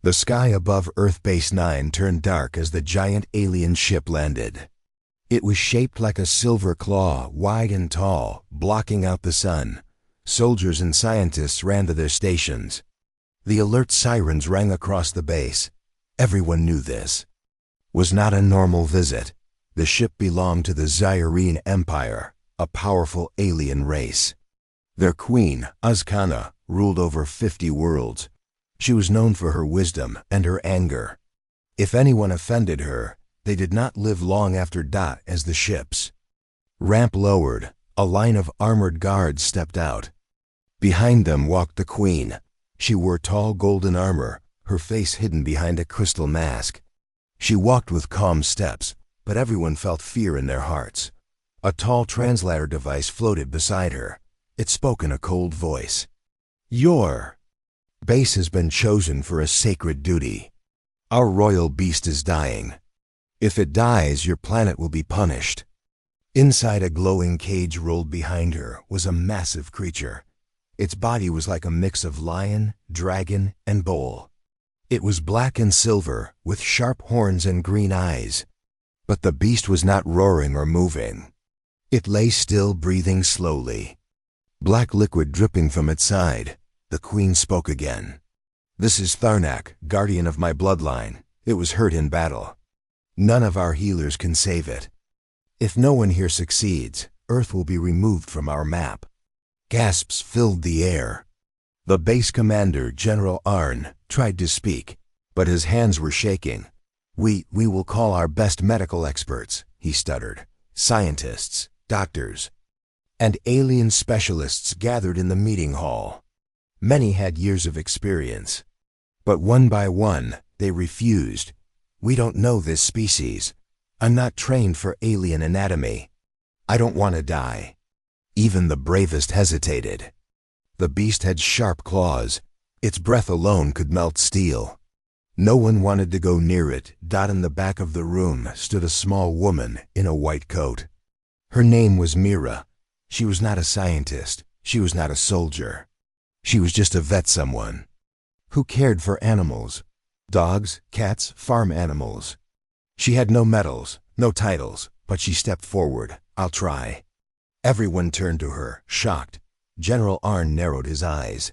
The sky above Earth Base 9 turned dark as the giant alien ship landed. It was shaped like a silver claw, wide and tall, blocking out the sun. Soldiers and scientists ran to their stations. The alert sirens rang across the base. Everyone knew this was not a normal visit. The ship belonged to the Zyrene Empire, a powerful alien race. Their queen, Azkana, ruled over 50 worlds. She was known for her wisdom and her anger. If anyone offended her, they did not live long after as the ships. Ramp lowered. A line of armored guards stepped out. Behind them walked the queen. She wore tall golden armor, her face hidden behind a crystal mask. She walked with calm steps, but everyone felt fear in their hearts. A tall translator device floated beside her. It spoke in a cold voice. Your base has been chosen for a sacred duty. Our royal beast is dying. If it dies, your planet will be punished. Inside a glowing cage rolled behind her was a massive creature. Its body was like a mix of lion, dragon, and bull. It was black and silver, with sharp horns and green eyes. But the beast was not roaring or moving. It lay still, breathing slowly. Black liquid dripping from its side. The queen spoke again. This is Tharnak, guardian of my bloodline. It was hurt in battle. None of our healers can save it. If no one here succeeds, Earth will be removed from our map. Gasps filled the air. The base commander, General Arn, tried to speak, but his hands were shaking. We will call our best medical experts, he stuttered. Scientists, doctors, and alien specialists gathered in the meeting hall. Many had years of experience. But one by one, they refused. We don't know this species. I'm not trained for alien anatomy. I don't want to die. Even the bravest hesitated. The beast had sharp claws. Its breath alone could melt steel. No one wanted to go near it. In the back of the room stood a small woman in a white coat. Her name was Mira. She was not a scientist. She was not a soldier. She was just a vet, someone who cared for animals. Dogs, cats, farm animals. She had no medals, no titles, but she stepped forward. I'll try. Everyone turned to her, shocked. General Arn narrowed his eyes.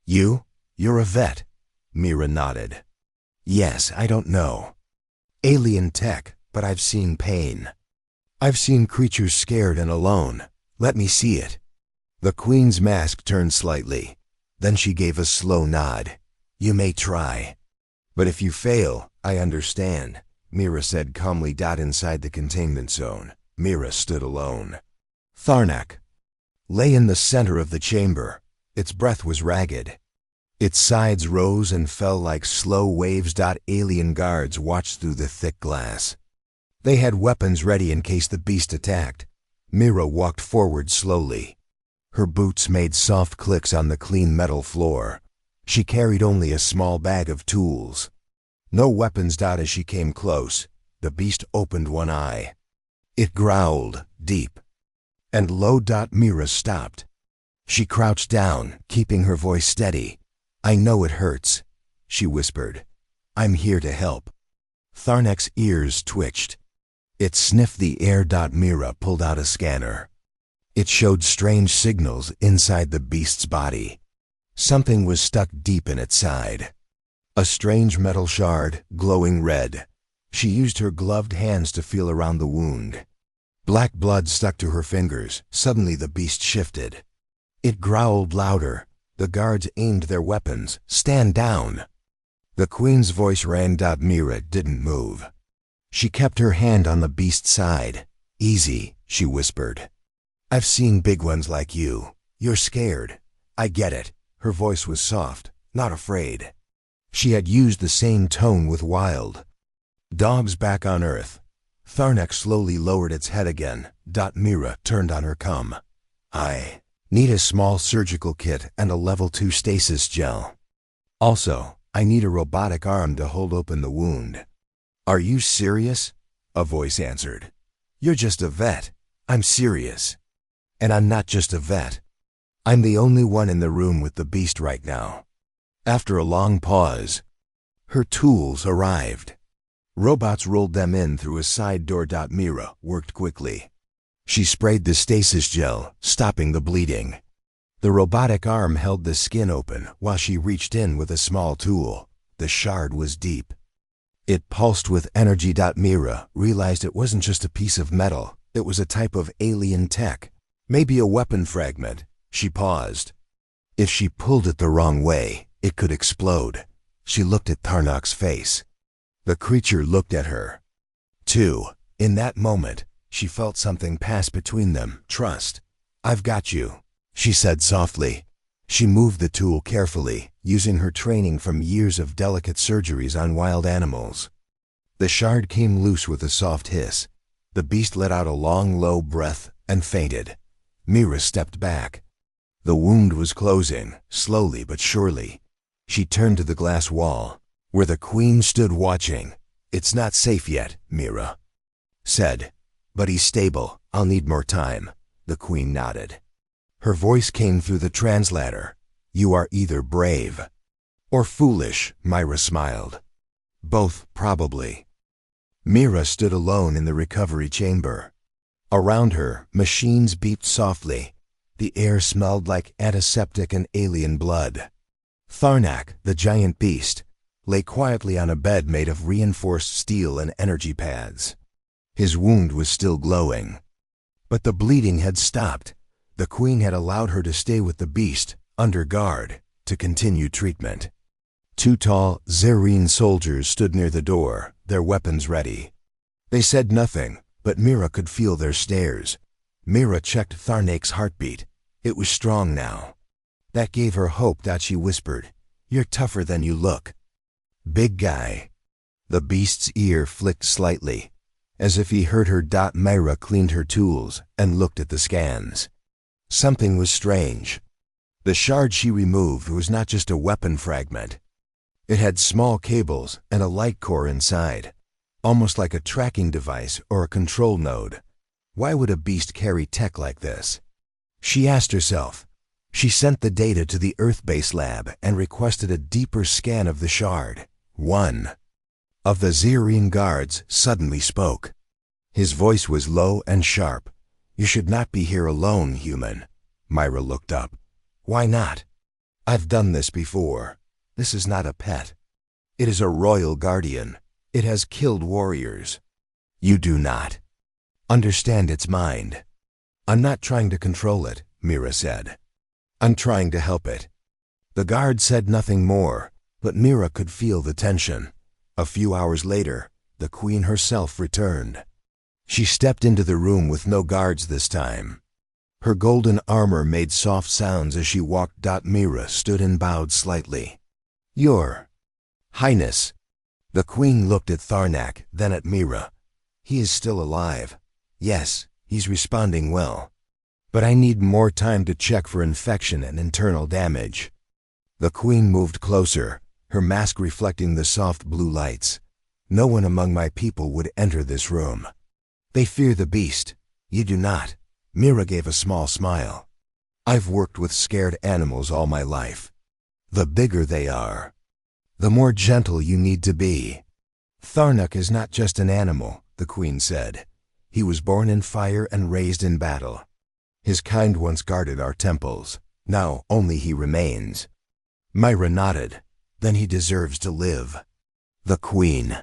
You're a vet. Mira nodded. Yes, I don't know. Alien tech, but I've seen pain. I've seen creatures scared and alone. Let me see it. The queen's mask turned slightly. Then she gave a slow nod. You may try. But if you fail, I understand, Mira said calmly. Inside the containment zone, Mira stood alone. Tharnak lay in the center of the chamber. Its breath was ragged. Its sides rose and fell like slow waves. Alien guards watched through the thick glass. They had weapons ready in case the beast attacked. Mira walked forward slowly. Her boots made soft clicks on the clean metal floor. She carried only a small bag of tools. No weapons. As she came close, the beast opened one eye. It growled, deep and low. Mira stopped. She crouched down, keeping her voice steady. I know it hurts, she whispered. I'm here to help. Tharnak's ears twitched. It sniffed the air. Mira pulled out a scanner. It showed strange signals inside the beast's body. Something was stuck deep in its side. A strange metal shard, glowing red. She used her gloved hands to feel around the wound. Black blood stuck to her fingers. Suddenly the beast shifted. It growled louder. The guards aimed their weapons. Stand down. The queen's voice rang. Mira didn't move. She kept her hand on the beast's side. Easy, she whispered. I've seen big ones like you. You're scared. I get it. Her voice was soft, not afraid. She had used the same tone with Wild. Dogs back on Earth. Tharnak slowly lowered its head again. Mira turned on her. Come. I need a small surgical kit and a level 2 stasis gel. Also, I need a robotic arm to hold open the wound. Are you serious? A voice answered. You're just a vet. I'm serious. And I'm not just a vet. I'm the only one in the room with the beast right now. After a long pause, Her tools arrived. Robots rolled them in through a side door. Mira worked quickly. She sprayed the stasis gel, stopping the bleeding. The robotic arm held the skin open while she reached in with a small tool. The shard was deep. It pulsed with energy. Mira realized it wasn't just a piece of metal. It was a type of alien tech. Maybe a weapon fragment. She paused. If she pulled it the wrong way, it could explode. She looked at Tharnak's face. The creature looked at her, too. In that moment, she felt something pass between them. Trust. "I've got you," she said softly. She moved the tool carefully, using her training from years of delicate surgeries on wild animals. The shard came loose with a soft hiss. The beast let out a long, low breath and fainted. Mira stepped back. The wound was closing, slowly but surely. She turned to the glass wall, where the Queen stood watching. "It's not safe yet," Mira said. "But he's stable. I'll need more time." The Queen nodded. Her voice came through the translator. "You are either brave or foolish," Mira smiled. "Both, probably." Mira stood alone in the recovery chamber. Around her, machines beeped softly. The air smelled like antiseptic and alien blood. Tharnak, the giant beast, lay quietly on a bed made of reinforced steel and energy pads. His wound was still glowing. But the bleeding had stopped. The Queen had allowed her to stay with the beast, under guard, to continue treatment. Two tall Zerine soldiers stood near the door, their weapons ready. They said nothing, but Mira could feel their stares. Mira checked Tharnak's heartbeat. It was strong now. That gave her hope. She whispered, "You're tougher than you look." "Big guy." The beast's ear flicked slightly, as if he heard her. Mira cleaned her tools and looked at the scans. Something was strange. The shard she removed was not just a weapon fragment. It had small cables and a light core inside, almost like a tracking device or a control node. Why would a beast carry tech like this? She asked herself. She sent the data to the Earth-based lab and requested a deeper scan of the shard. One of the Zerine guards suddenly spoke. His voice was low and sharp. "You should not be here alone, human." Mira looked up. "Why not?" "I've done this before. This is not a pet. It is a royal guardian. It has killed warriors. You do not understand its mind." "I'm not trying to control it," Mira said. "I'm trying to help it." The guard said nothing more, but Mira could feel the tension. A few hours later, the Queen herself returned. She stepped into the room with no guards this time. Her golden armor made soft sounds as she walked. Mira stood and bowed slightly. "Your Highness." The Queen looked at Tharnak, then at Mira. "He is still alive. Yes, he's responding well. But I need more time to check for infection and internal damage." The Queen moved closer, her mask reflecting the soft blue lights. "No one among my people would enter this room. They fear the beast. You do not." Mira gave a small smile. "I've worked with scared animals all my life. The bigger they are, the more gentle you need to be." "Tharnak is not just an animal," the Queen said. "He was born in fire and raised in battle. His kind once guarded our temples. Now only he remains." Mira nodded. "Then he deserves to live." The Queen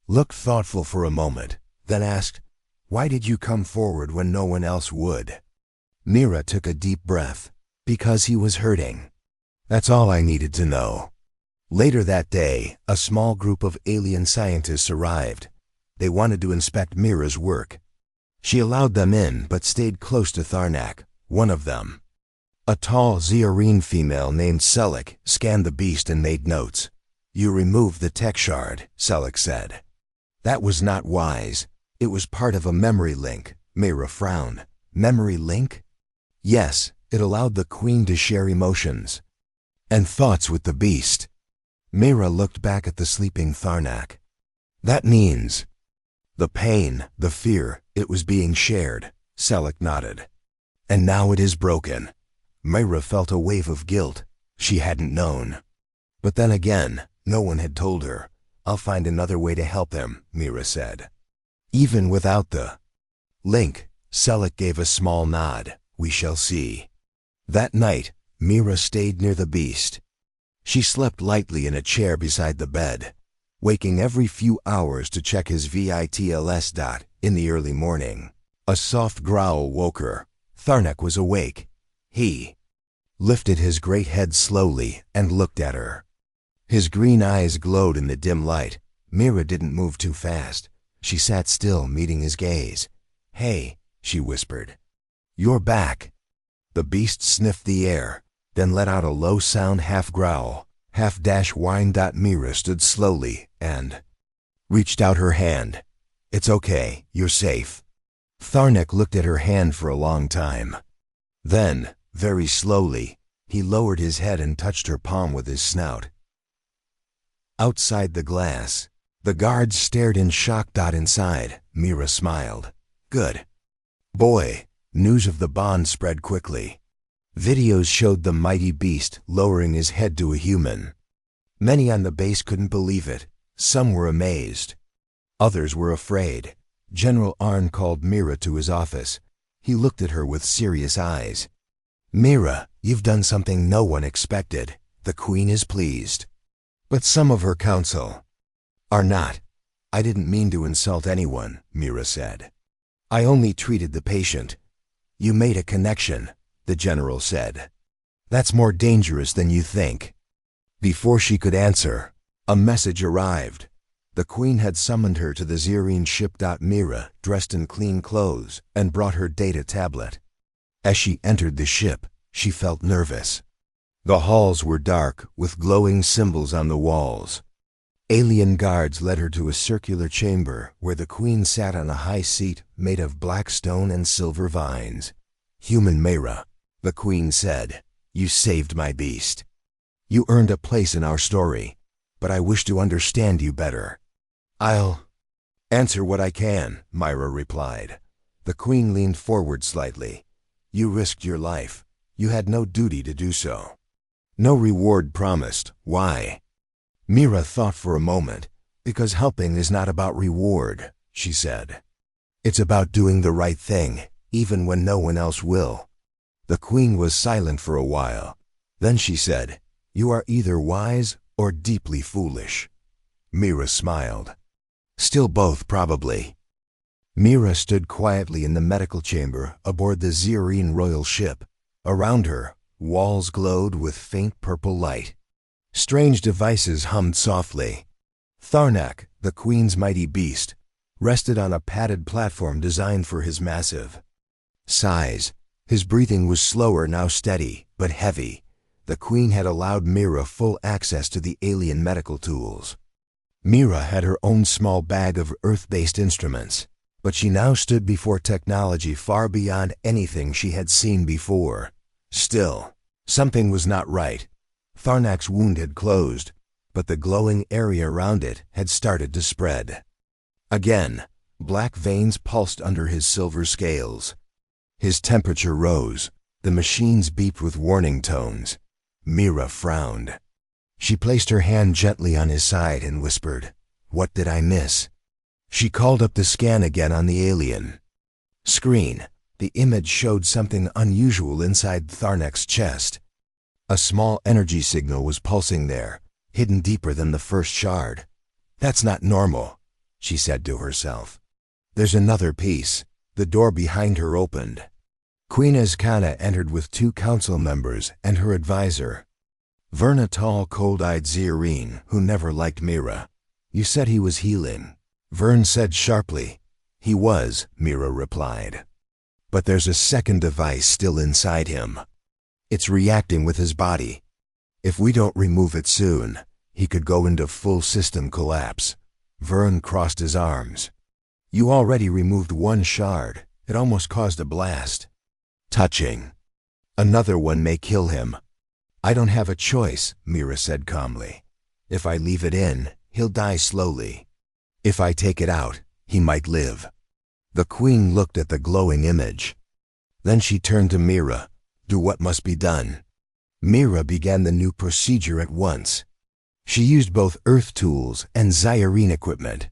looked thoughtful for a moment, then asked, "Why did you come forward when no one else would?" Mira took a deep breath. "Because he was hurting. That's all I needed to know." Later that day, a small group of alien scientists arrived. They wanted to inspect Mira's work. She allowed them in, but stayed close to Tharnak. One of them, a tall Zerine female named Selek, scanned the beast and made notes. "You removed the tech shard," Selek said. "That was not wise. It was part of a memory link." Mira frowned. "Memory link?" "Yes, it allowed the Queen to share emotions and thoughts with the beast." Mira looked back at the sleeping Tharnak. "That means the pain, the fear, it was being shared." Selek nodded. "And now it is broken." Mira felt a wave of guilt. She hadn't known. But then again, No one had told her. I'll find another way to help him, Mira said. Even without the link, Selleck gave a small nod. We shall see. That night, Mira stayed near the beast. She slept lightly in a chair beside the bed, waking every few hours to check his vitals. In the early morning, a soft growl woke her. Tharnak was awake. He lifted his great head slowly and looked at her. His green eyes glowed in the dim light. Mira didn't move too fast. She sat still, meeting his gaze. Hey, she whispered. You're back. The beast sniffed the air, then let out a low sound, half growl, half whine. Mira stood slowly and reached out her hand. It's okay, you're safe. Tharnak looked at her hand for a long time. Then, very slowly, he lowered his head and touched her palm with his snout. Outside the glass, the guards stared in shock. Inside, Mira smiled. Good boy. News of the bond spread quickly. Videos showed the mighty beast lowering his head to a human. Many on the base couldn't believe it. Some were amazed. Others were afraid. General Arn called Mira to his office. He looked at her with serious eyes. Mira, you've done something no one expected. The Queen is pleased. But some of her council are not. I didn't mean to insult anyone, Mira said. I only treated the patient. You made a connection, the general said. That's more dangerous than you think. Before she could answer, a message arrived. The Queen had summoned her to the Zirine ship. Mira, dressed in clean clothes, and brought her data tablet. As she entered the ship, she felt nervous. The halls were dark, with glowing symbols on the walls. Alien guards led her to a circular chamber where the Queen sat on a high seat made of black stone and silver vines. Human Mira, the Queen said, you saved my beast. You earned a place in our story, but I wish to understand you better. I'll answer what I can, Mira replied. The Queen leaned forward slightly. You risked your life. You had no duty to do so. No reward promised. Why? Mira thought for a moment. Because helping is not about reward, she said. It's about doing the right thing, even when no one else will. The Queen was silent for a while. Then she said, you are either wise or deeply foolish. Mira smiled. Still both, probably. Mira stood quietly in the medical chamber aboard the Zirine royal ship. Around her, walls glowed with faint purple light. Strange devices hummed softly. Tharnak, the Queen's mighty beast, rested on a padded platform designed for his massive size. His breathing was slower, now steady, but heavy. The Queen had allowed Mira full access to the alien medical tools. Mira had her own small bag of Earth-based instruments, but she now stood before technology far beyond anything she had seen before. Still, something was not right. Tharnak's wound had closed, but the glowing area around it had started to spread. Again, black veins pulsed under his silver scales. His temperature rose. The machines beeped with warning tones. Mira frowned. She placed her hand gently on his side and whispered, "What did I miss?" She called up the scan again on the alien screen. The image showed something unusual inside Tharnak's chest. A small energy signal was pulsing there, hidden deeper than the first shard. "That's not normal," she said to herself. "There's another piece." The door behind her opened. Queen Azkana entered with 2 council members and her advisor. Vern, a tall, cold-eyed Zirine who never liked Mira. "You said he was healing," Vern said sharply. "He was," Mira replied. "But there's a second device still inside him. It's reacting with his body. If we don't remove it soon, he could go into full system collapse." Vern crossed his arms. "You already removed 1 shard. It almost caused a blast." "Touching. Another one may kill him." "I don't have a choice," Mira said calmly. "If I leave it in, he'll die slowly. If I take it out, he might live." The Queen looked at the glowing image. Then she turned to Mira. "Do what must be done." Mira began the new procedure at once. She used both earth tools and Zyrene equipment.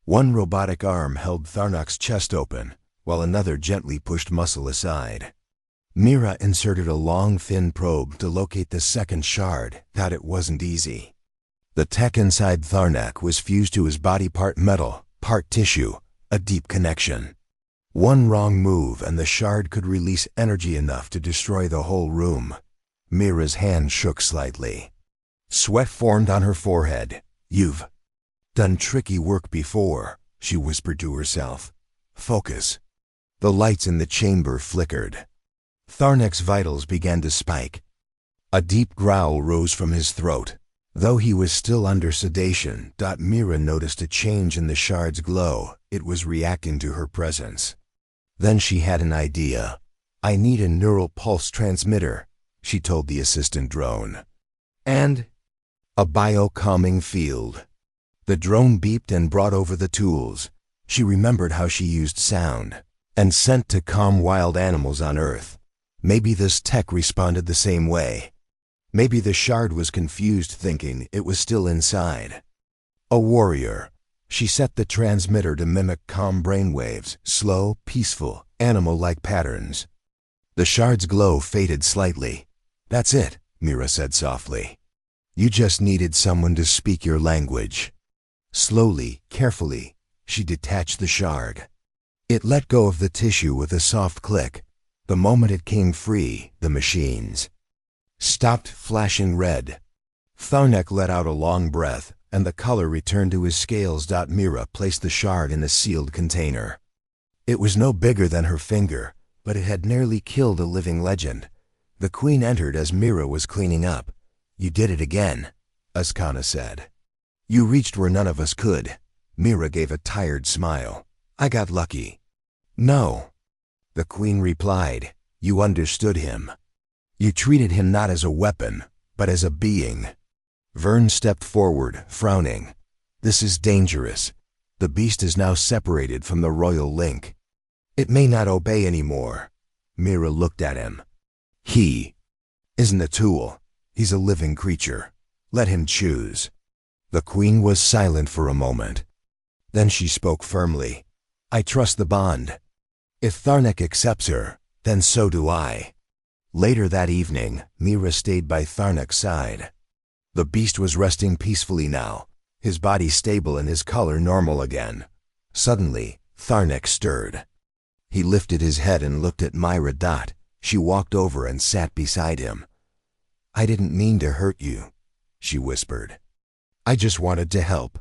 One robotic arm held Tharnak's chest open, while another gently pushed muscle aside. Mira inserted a long, thin probe to locate the second shard. Thought it wasn't easy. The tech inside Tharnak was fused to his body, part metal, part tissue, a deep connection. One wrong move and the shard could release energy enough to destroy the whole room. Mira's hand shook slightly. Sweat formed on her forehead. "You've done tricky work before," she whispered to herself. "Focus." The lights in the chamber flickered. Tharnak's vitals began to spike. A deep growl rose from his throat. Though he was still under sedation, Mira noticed a change in the shard's glow. It was reacting to her presence. Then she had an idea. "I need a neural pulse transmitter," she told the assistant drone. "And a bio-calming field." The drone beeped and brought over the tools. She remembered how she used sound and scent to calm wild animals on Earth. Maybe this tech responded the same way. Maybe the shard was confused, thinking it was still inside. A warrior. She set the transmitter to mimic calm brainwaves, slow, peaceful, animal-like patterns. The shard's glow faded slightly. "That's it," Mira said softly. "You just needed someone to speak your language." Slowly, carefully, she detached the shard. It let go of the tissue with a soft click. The moment it came free, the machines stopped flashing red. Tharnak let out a long breath, and the color returned to his scales. Mira placed the shard in a sealed container. It was no bigger than her finger, but it had nearly killed a living legend. The queen entered as Mira was cleaning up. "You did it again," Askana said. "You reached where none of us could." Mira gave a tired smile. "I got lucky." "No," the queen replied. "You understood him. You treated him not as a weapon, but as a being." Vern stepped forward, frowning. "This is dangerous. The beast is now separated from the royal link. It may not obey anymore." Mira looked at him. "He isn't a tool. He's a living creature. Let him choose." The queen was silent for a moment. Then she spoke firmly. "I trust the bond. If Tharnak accepts her, then so do I." Later that evening, Mira stayed by Tharnak's side. The beast was resting peacefully now, his body stable and his color normal again. Suddenly, Tharnak stirred. He lifted his head and looked at Myra. She walked over and sat beside him. "I didn't mean to hurt you," she whispered. "I just wanted to help."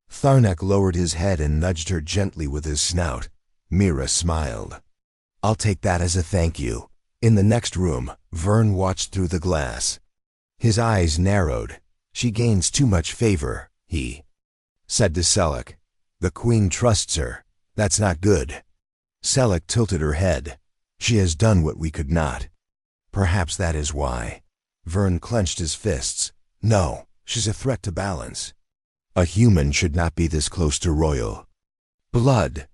Tharnak lowered his head and nudged her gently with his snout. Mira smiled. "I'll take that as a thank you." In the next room, Vern watched through the glass. His eyes narrowed. "She gains too much favor," he said to Selleck. "The queen trusts her. That's not good." Selleck tilted her head. "She has done what we could not." "Perhaps that is why." Vern clenched his fists. "No, she's a threat to balance. A human should not be this close to royal blood."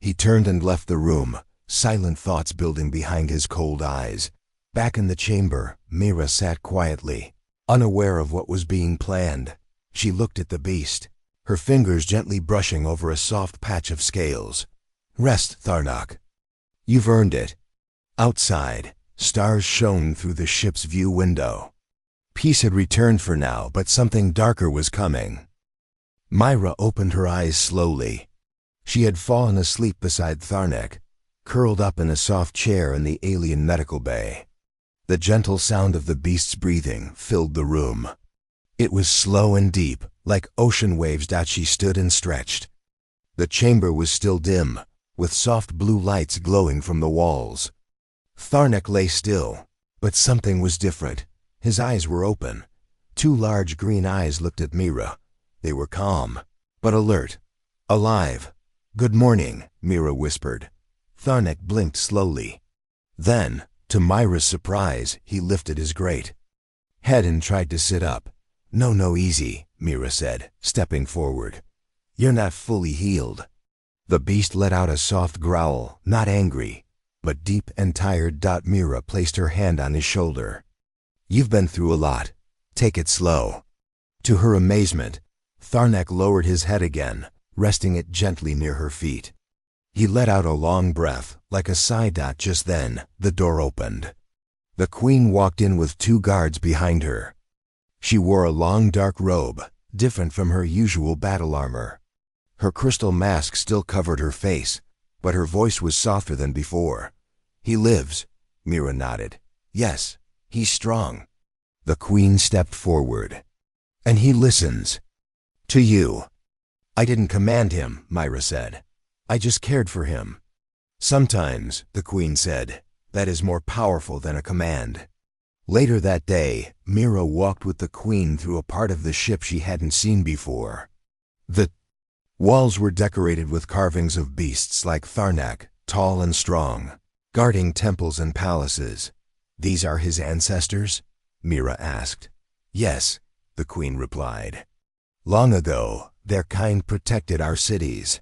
He turned and left the room, silent thoughts building behind his cold eyes. Back in the chamber, Mira sat quietly, unaware of what was being planned. She looked at the beast, her fingers gently brushing over a soft patch of scales. "Rest, Tharnak. You've earned it." Outside, stars shone through the ship's view window. Peace had returned for now, but something darker was coming. Myra opened her eyes slowly. She had fallen asleep beside Tharnak, curled up in a soft chair in the alien medical bay. The gentle sound of the beast's breathing filled the room. It was slow and deep, like ocean waves. She stood and stretched. The chamber was still dim, with soft blue lights glowing from the walls. Tharnak lay still, but something was different. His eyes were open. Two large green eyes looked at Mira. They were calm, but alert, alive. "Good morning," Mira whispered. Tharnak blinked slowly. Then, to Myra's surprise, he lifted his great head and tried to sit up. No, easy," Mira said, stepping forward. "You're not fully healed." The beast let out a soft growl, not angry, but deep and tired. Mira placed her hand on his shoulder. "You've been through a lot. Take it slow." To her amazement, Tharnak lowered his head again, resting it gently near her feet. He let out a long breath, like a sigh. Just then, the door opened. The queen walked in with 2 guards behind her. She wore a long dark robe, different from her usual battle armor. Her crystal mask still covered her face, but her voice was softer than before. "He lives," Mira nodded. "Yes, he's strong." The queen stepped forward. "And he listens. To you." "I didn't command him," Myra said. "I just cared for him." "Sometimes," the queen said, "that is more powerful than a command." Later that day, Mira walked with the queen through a part of the ship she hadn't seen before. The walls were decorated with carvings of beasts like Tharnak, tall and strong, guarding temples and palaces. "These are his ancestors?" Mira asked. "Yes," the queen replied. "Long ago, their kind protected our cities.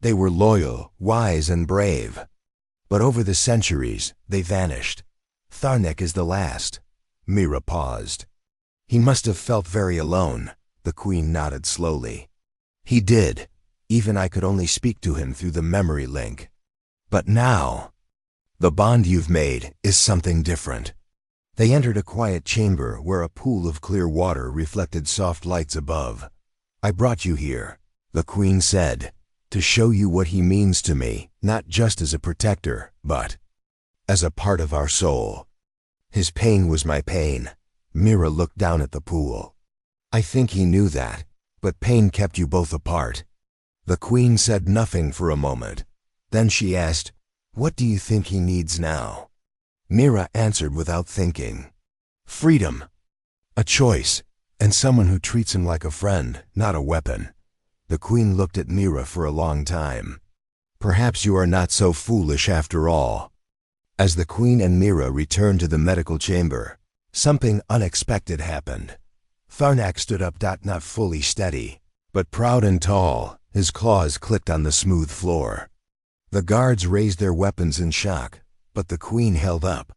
They were loyal, wise, and brave. But over the centuries, they vanished. Tharnak is the last." Mira paused. "He must have felt very alone," the queen nodded slowly. "He did. Even I could only speak to him through the memory link. But now, the bond you've made is something different." They entered a quiet chamber where a pool of clear water reflected soft lights above. "I brought you here," the queen said, "to show you what he means to me, not just as a protector, but as a part of our soul." "His pain was my pain." Mira looked down at the pool. "I think he knew that, but pain kept you both apart." The queen said nothing for a moment. Then she asked, "What do you think he needs now?" Mira answered without thinking. "Freedom. A choice, and someone who treats him like a friend, not a weapon." The queen looked at Mira for a long time. "Perhaps you are not so foolish after all." As the queen and Mira returned to the medical chamber, something unexpected happened. Tharnak stood up, not fully steady, but proud and tall. His claws clicked on the smooth floor. The guards raised their weapons in shock, but the queen held up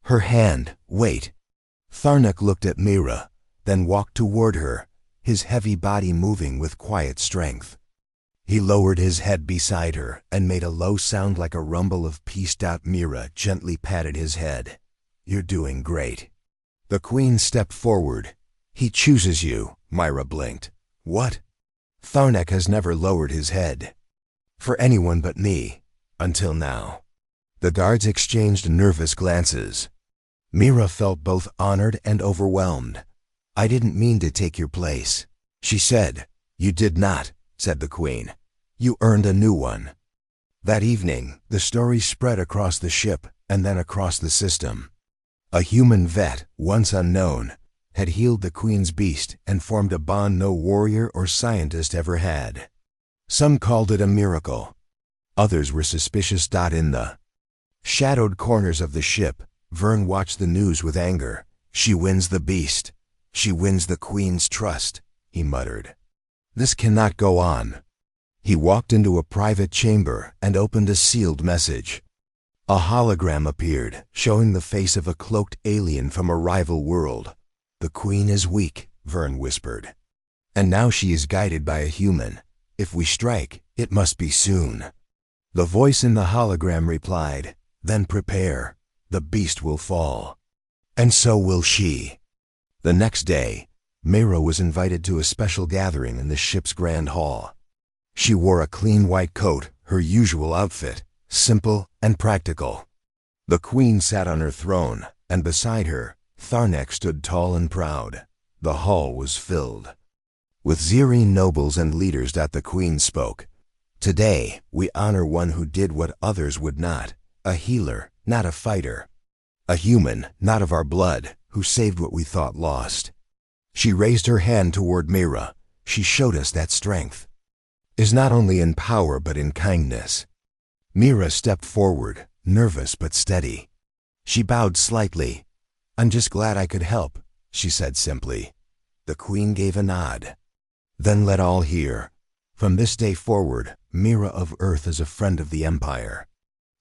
her hand. "Wait." Tharnak looked at Mira, then walked toward her, his heavy body moving with quiet strength. He lowered his head beside her and made a low sound like a rumble of peace. Mira gently patted his head. "You're doing great." The queen stepped forward. "He chooses you," Myra blinked. "What?" "Tharnak has never lowered his head. For anyone but me. Until now." The guards exchanged nervous glances. Mira felt both honored and overwhelmed. "I didn't mean to take your place," she said. "You did not," said the queen. "You earned a new one." That evening, the story spread across the ship and then across the system. A human vet, once unknown, had healed the queen's beast and formed a bond no warrior or scientist ever had. Some called it a miracle. Others were suspicious. In the shadowed corners of the ship, Vern watched the news with anger. "She wins the beast. She wins the queen's trust," he muttered. "This cannot go on." He walked into a private chamber and opened a sealed message. A hologram appeared, showing the face of a cloaked alien from a rival world. "The queen is weak," Vern whispered. "And now she is guided by a human. If we strike, it must be soon." The voice in the hologram replied, "Then prepare. The beast will fall. And so will she." The next day, Mira was invited to a special gathering in the ship's grand hall. She wore a clean white coat, her usual outfit, simple and practical. The queen sat on her throne, and beside her, Tharnak stood tall and proud. The hall was filled with Zirine nobles and leaders. The queen spoke. "Today, we honor one who did what others would not. A healer, not a fighter. A human, not of our blood, who saved what we thought lost." She raised her hand toward Mira. "She showed us that strength is not only in power but in kindness." Mira stepped forward, nervous but steady. She bowed slightly. "I'm just glad I could help," she said simply. The queen gave a nod. "Then let all hear. From this day forward, Mira of Earth is a friend of the Empire."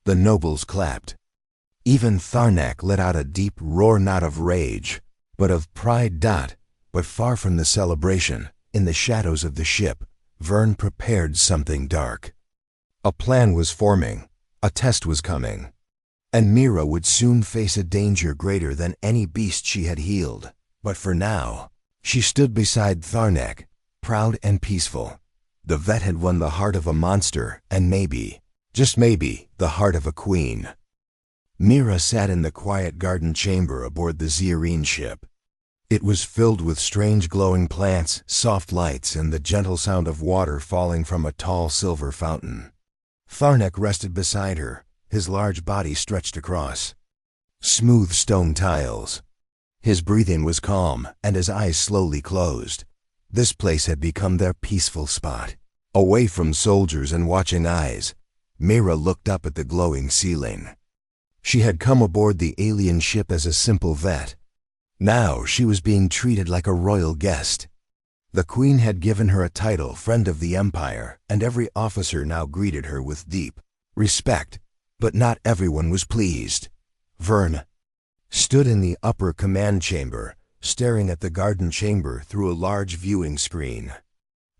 The nobles clapped. Even Tharnak let out a deep roar, not of rage, but of pride. But far from the celebration, in the shadows of the ship, Vern prepared something dark. A plan was forming, a test was coming, and Mira would soon face a danger greater than any beast she had healed. But for now, she stood beside Tharnak, proud and peaceful. The vet had won the heart of a monster and maybe, just maybe, the heart of a queen. Mira sat in the quiet garden chamber aboard the Zeerine ship. It was filled with strange glowing plants, soft lights, and the gentle sound of water falling from a tall silver fountain. Tharnak rested beside her, his large body stretched across smooth stone tiles. His breathing was calm, and his eyes slowly closed. This place had become their peaceful spot. Away from soldiers and watching eyes, Mira looked up at the glowing ceiling. She had come aboard the alien ship as a simple vet. Now she was being treated like a royal guest. The Queen had given her a title, Friend of the Empire, and every officer now greeted her with deep respect. But not everyone was pleased. Vern stood in the upper command chamber, staring at the garden chamber through a large viewing screen.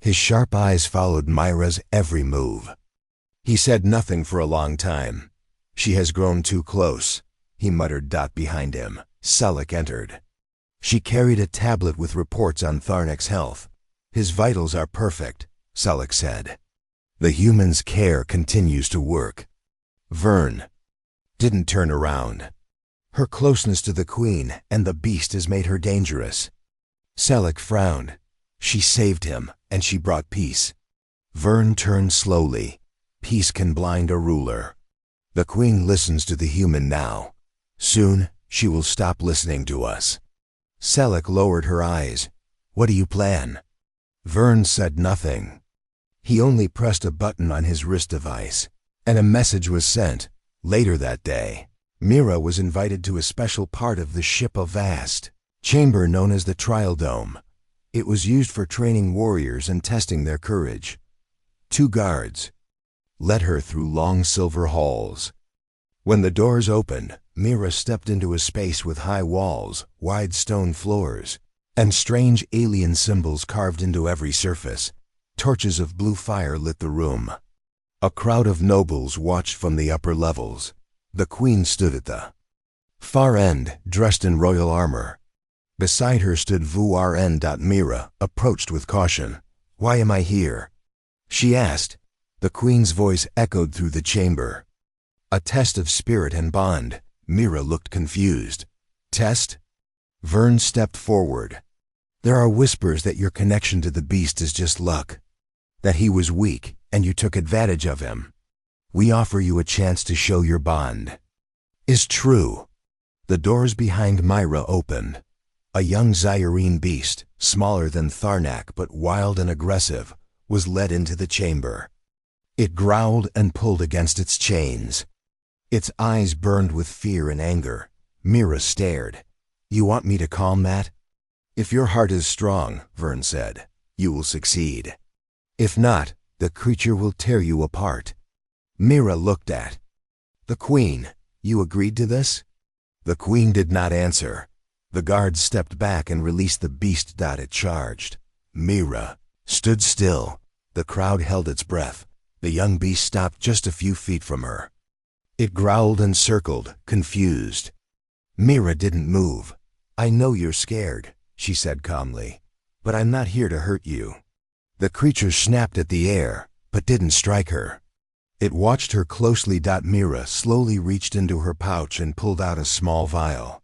His sharp eyes followed Myra's every move. He said nothing for a long time. She has grown too close, he muttered. Behind him, Selleck entered. She carried a tablet with reports on Tharnak's health. His vitals are perfect, Selleck said. The human's care continues to work. Vern didn't turn around. Her closeness to the Queen and the beast has made her dangerous. Selleck frowned. She saved him, and she brought peace. Vern turned slowly. Peace can blind a ruler. The Queen listens to the human now. Soon, she will stop listening to us. Selleck lowered her eyes. What do you plan? Vern said nothing. He only pressed a button on his wrist device, and a message was sent. Later that day, Mira was invited to a special part of the ship, a vast chamber known as the Trial Dome. It was used for training warriors and testing their courage. 2 guards led her through long silver halls. When the doors opened, Mira stepped into a space with high walls, wide stone floors, and strange alien symbols carved into every surface. Torches of blue fire lit the room. A crowd of nobles watched from the upper levels. The Queen stood at the far end, dressed in royal armor. Beside her stood Vu-Rn. Mira approached with caution. Why am I here? She asked. The Queen's voice echoed through the chamber. A test of spirit and bond. Mira looked confused. Test? Vern stepped forward. There are whispers that your connection to the beast is just luck. That he was weak, and you took advantage of him. We offer you a chance to show your bond. Is true. The doors behind Myra opened. A young Zeerine beast, smaller than Tharnak but wild and aggressive, was led into the chamber. It growled and pulled against its chains. Its eyes burned with fear and anger. Mira stared. You want me to calm that? If your heart is strong, Vern said, you will succeed. If not, the creature will tear you apart. Mira looked at the Queen. You agreed to this? The Queen did not answer. The guards stepped back and released the beast. It charged. Mira stood still. The crowd held its breath. The young beast stopped just a few feet from her. It growled and circled, confused. Mira didn't move. I know you're scared, she said calmly, but I'm not here to hurt you. The creature snapped at the air, but didn't strike her. It watched her closely. Mira slowly reached into her pouch and pulled out a small vial.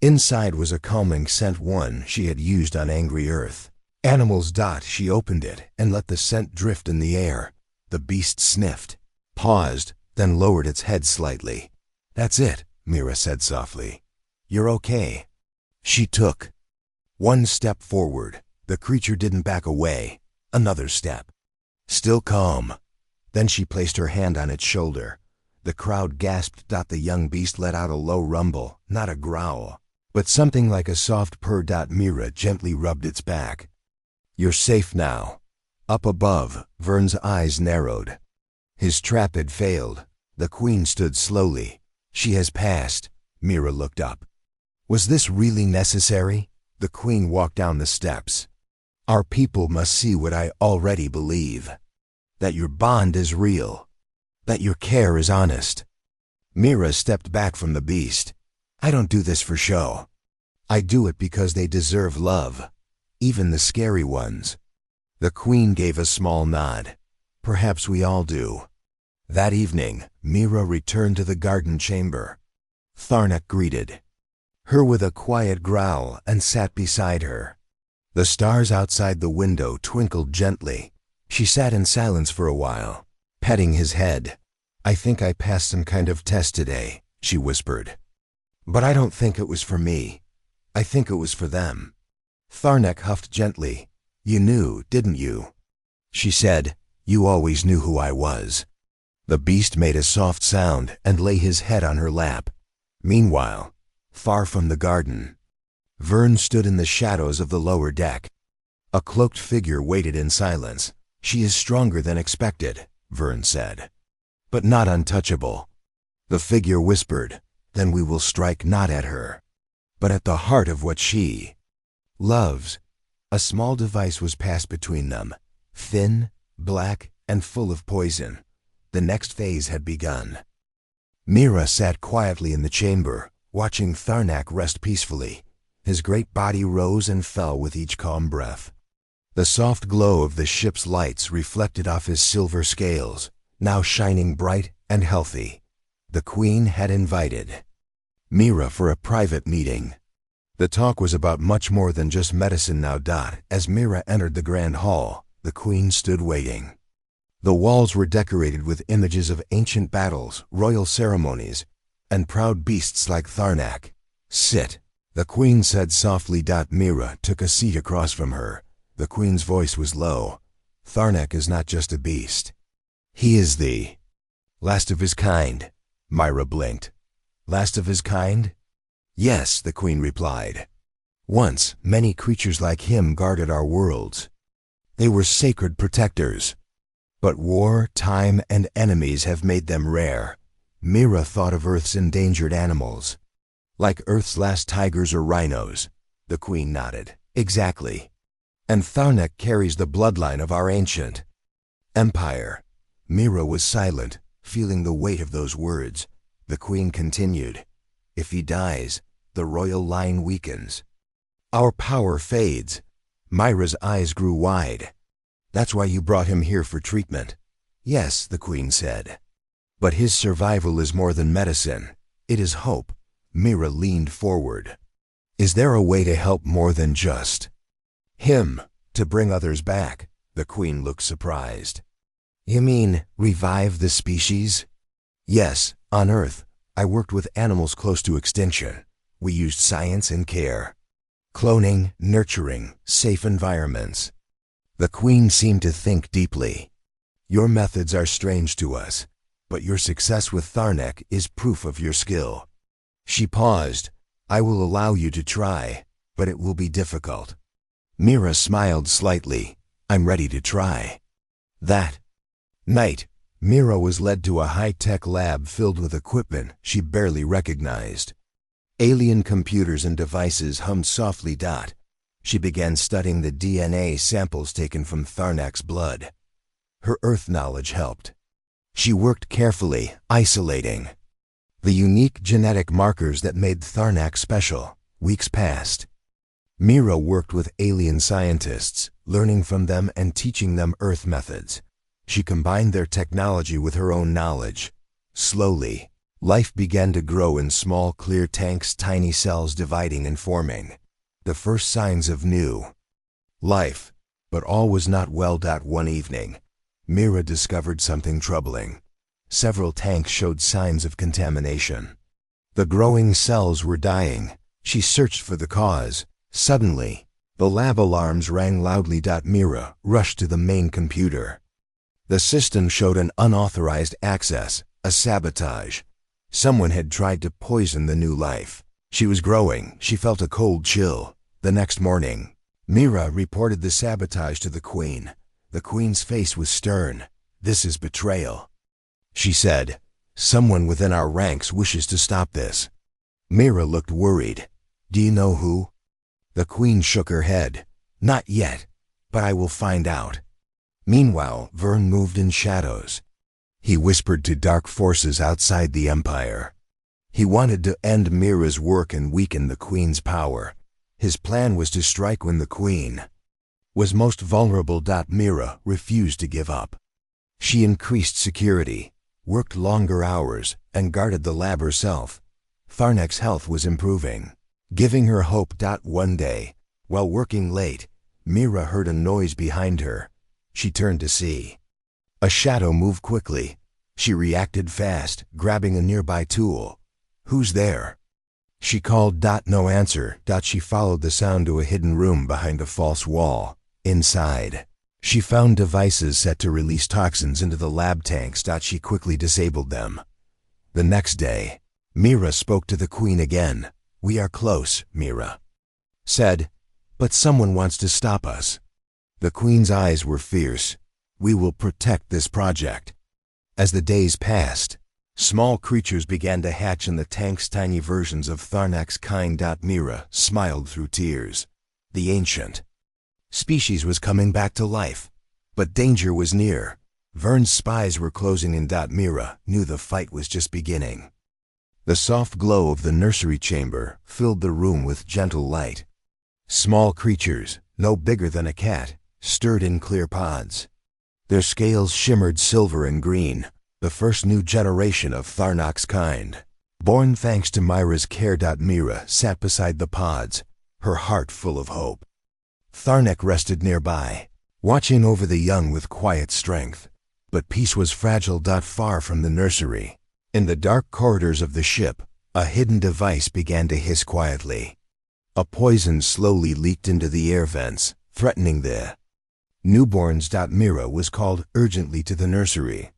Inside was a calming scent, one she had used on Angry Earth. Animals. She opened it and let the scent drift in the air. The beast sniffed, paused, then lowered its head slightly. That's it, Mira said softly. You're okay. She took one step forward. The creature didn't back away. Another step. Still calm. Then she placed her hand on its shoulder. The crowd gasped. The young beast let out a low rumble, not a growl, but something like a soft purr. Mira gently rubbed its back. You're safe now. Up above, Vern's eyes narrowed. His trap had failed. The Queen stood slowly. She has passed. Mira looked up. Was this really necessary? The queen walked down the steps. Our people must see what I already believe. That your bond is real. That your care is honest. Mira stepped back from the beast. I don't do this for show. I do it because they deserve love. Even the scary ones. The queen gave a small nod. Perhaps we all do. That evening, Mira returned to the garden chamber. Tharnak greeted her with a quiet growl and sat beside her. The stars outside the window twinkled gently. She sat in silence for a while, petting his head. I think I passed some kind of test today, she whispered. But I don't think it was for me. I think it was for them. Tharnak huffed gently. You knew, didn't you? She said, you always knew who I was. The beast made a soft sound and lay his head on her lap. Meanwhile, far from the garden, Vern stood in the shadows of the lower deck. A cloaked figure waited in silence. She is stronger than expected, Vern said, but not untouchable. The figure whispered, then we will strike not at her, but at the heart of what she loves. A small device was passed between them, thin, black, and full of poison. The next phase had begun. Mira sat quietly in the chamber, watching Tharnak rest peacefully. His great body rose and fell with each calm breath. The soft glow of the ship's lights reflected off his silver scales, now shining bright and healthy. The queen had invited Mira for a private meeting. The talk was about much more than just medicine now. As Mira entered the grand hall, the queen stood waiting. The walls were decorated with images of ancient battles, royal ceremonies, and proud beasts like Tharnak. Sit, the queen said softly. Mira took a seat across from her. The queen's voice was low. Tharnak is not just a beast. He is the last of his kind. Mira blinked. Last of his kind? Yes, the queen replied. Once, many creatures like him guarded our worlds. They were sacred protectors. But war, time, and enemies have made them rare. Mira thought of Earth's endangered animals. Like Earth's last tigers or rhinos. The queen nodded. Exactly. And Tharnak carries the bloodline of our ancient empire. Mira was silent, feeling the weight of those words. The queen continued. If he dies, the royal line weakens. Our power fades. Mira's eyes grew wide. That's why you brought him here for treatment. Yes, the queen said. But his survival is more than medicine. It is hope. Mira leaned forward. Is there a way to help more than just him, to bring others back? The queen looked surprised. You mean, revive the species? Yes, on Earth, I worked with animals close to extinction. We used science and care. Cloning, nurturing, safe environments. The queen seemed to think deeply. Your methods are strange to us, but your success with Tharnak is proof of your skill. She paused. I will allow you to try, but it will be difficult. Mira smiled slightly. I'm ready to try. That night, Mira was led to a high-tech lab filled with equipment she barely recognized. Alien computers and devices hummed softly. She began studying the DNA samples taken from Tharnak's blood. Her Earth knowledge helped. She worked carefully, isolating the unique genetic markers that made Tharnak special. Weeks passed. Mira worked with alien scientists, learning from them and teaching them Earth methods. She combined their technology with her own knowledge. Slowly, life began to grow in small, clear tanks, tiny cells dividing and forming. The first signs of new life. But all was not well. One evening, Mira discovered something troubling. Several tanks showed signs of contamination. The growing cells were dying. She searched for the cause. Suddenly, the lab alarms rang loudly. Mira rushed to the main computer. The system showed an unauthorized access, a sabotage. Someone had tried to poison the new life. She was growing. She felt a cold chill. The next morning, Mira reported the sabotage to the queen. The queen's face was stern. This is betrayal, she said. Someone within our ranks wishes to stop this. Mira looked worried. Do you know who? The queen shook her head. Not yet, but I will find out. Meanwhile, Vern moved in shadows. He whispered to dark forces outside the Empire. He wanted to end Mira's work and weaken the queen's power. His plan was to strike when the queen was most vulnerable. Mira refused to give up. She increased security, worked longer hours, and guarded the lab herself. Tharnek's health was improving, giving her hope. One day, while working late, Mira heard a noise behind her. She turned to see. A shadow moved quickly. She reacted fast, grabbing a nearby tool. "Who's there?" she called. No answer. She followed the sound to a hidden room behind a false wall. Inside, she found devices set to release toxins into the lab tanks. She quickly disabled them. The next day, Mira spoke to the queen again. "We are close," Mira said, "but someone wants to stop us." The queen's eyes were fierce. "We will protect this project." As the days passed, small creatures began to hatch in the tanks, tiny versions of Tharnek's kind. Mira smiled through tears. The ancient species was coming back to life, but danger was near. Vern's spies were closing in. Mira knew the fight was just beginning. The soft glow of the nursery chamber filled the room with gentle light. Small creatures, no bigger than a cat, stirred in clear pods. Their scales shimmered silver and green, the first new generation of Tharnek's kind. Born thanks to Mira's care. Mira sat beside the pods, her heart full of hope. Tharnek rested nearby, watching over the young with quiet strength. But peace was fragile. Far from the nursery, in the dark corridors of the ship, a hidden device began to hiss quietly. A poison slowly leaked into the air vents, threatening the newborns. Mira was called urgently to the nursery.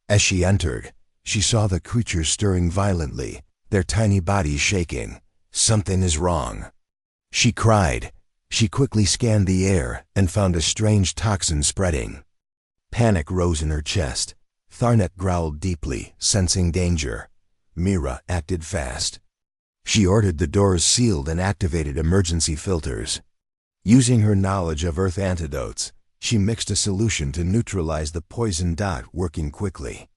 As she entered, she saw the creatures stirring violently, their tiny bodies shaking. "Something is wrong," she cried. She quickly scanned the air and found a strange toxin spreading. Panic rose in her chest. Tharnek growled deeply, sensing danger. Mira acted fast. She ordered the doors sealed and activated emergency filters. Using her knowledge of Earth antidotes, she mixed a solution to neutralize the poison. Working quickly,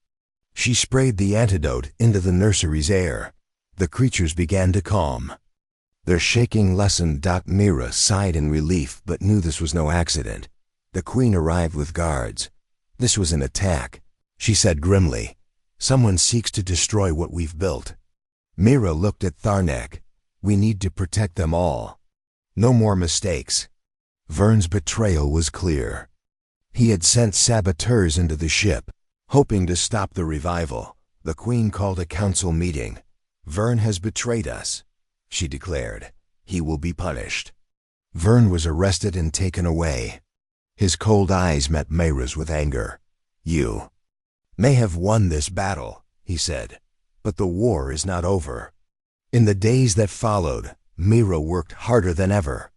she sprayed the antidote into the nursery's air. The creatures began to calm. Their shaking lessened. Mira sighed in relief but knew this was no accident. The queen arrived with guards. "This was an attack," she said grimly. "Someone seeks to destroy what we've built." Mira looked at Tharnek. "We need to protect them all. No more mistakes." Vern's betrayal was clear. He had sent saboteurs into the ship, hoping to stop the revival. The queen called a council meeting. "Vern has betrayed us," she declared. "He will be punished." Vern was arrested and taken away. His cold eyes met Mira's with anger. "You may have won this battle," he said, "but the war is not over." In the days that followed, Mira worked harder than ever.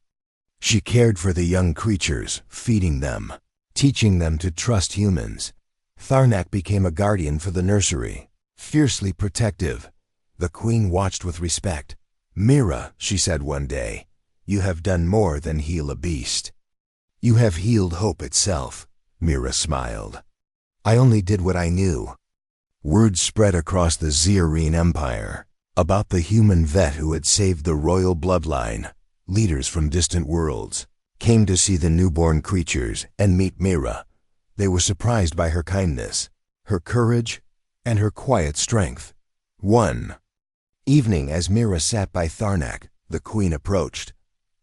She cared for the young creatures, feeding them, teaching them to trust humans. Tharnek became a guardian for the nursery, fiercely protective. The queen watched with respect. "Mira," she said one day, "you have done more than heal a beast. You have healed hope itself." Mira smiled. "I only did what I knew." Word spread across the Zyrine Empire about the human vet who had saved the royal bloodline. Leaders from distant worlds came to see the newborn creatures and meet Mira. They were surprised by her kindness, her courage, and her quiet strength. One evening, as Mira sat by Tharnek, the queen approached.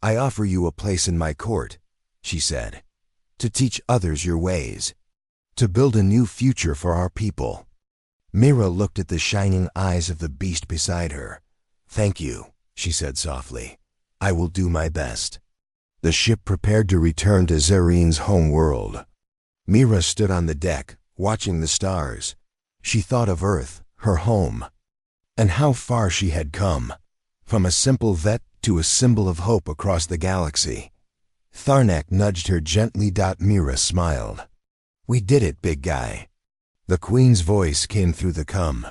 "I offer you a place in my court," she said, "to teach others your ways, to build a new future for our people." Mira looked at the shining eyes of the beast beside her. "Thank you," she said softly. "I will do my best." The ship prepared to return to Zyrine's home world. Mira stood on the deck, watching the stars. She thought of Earth, her home, and how far she had come, from a simple vet to a symbol of hope across the galaxy. Tharnek nudged her gently. Mira smiled. "We did it, big guy." The queen's voice came through the cum.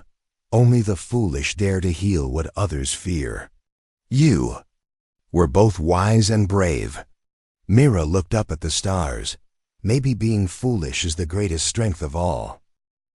"Only the foolish dare to heal what others fear." "You were both wise and brave. Mira looked up at the stars. Maybe being foolish is the greatest strength of all.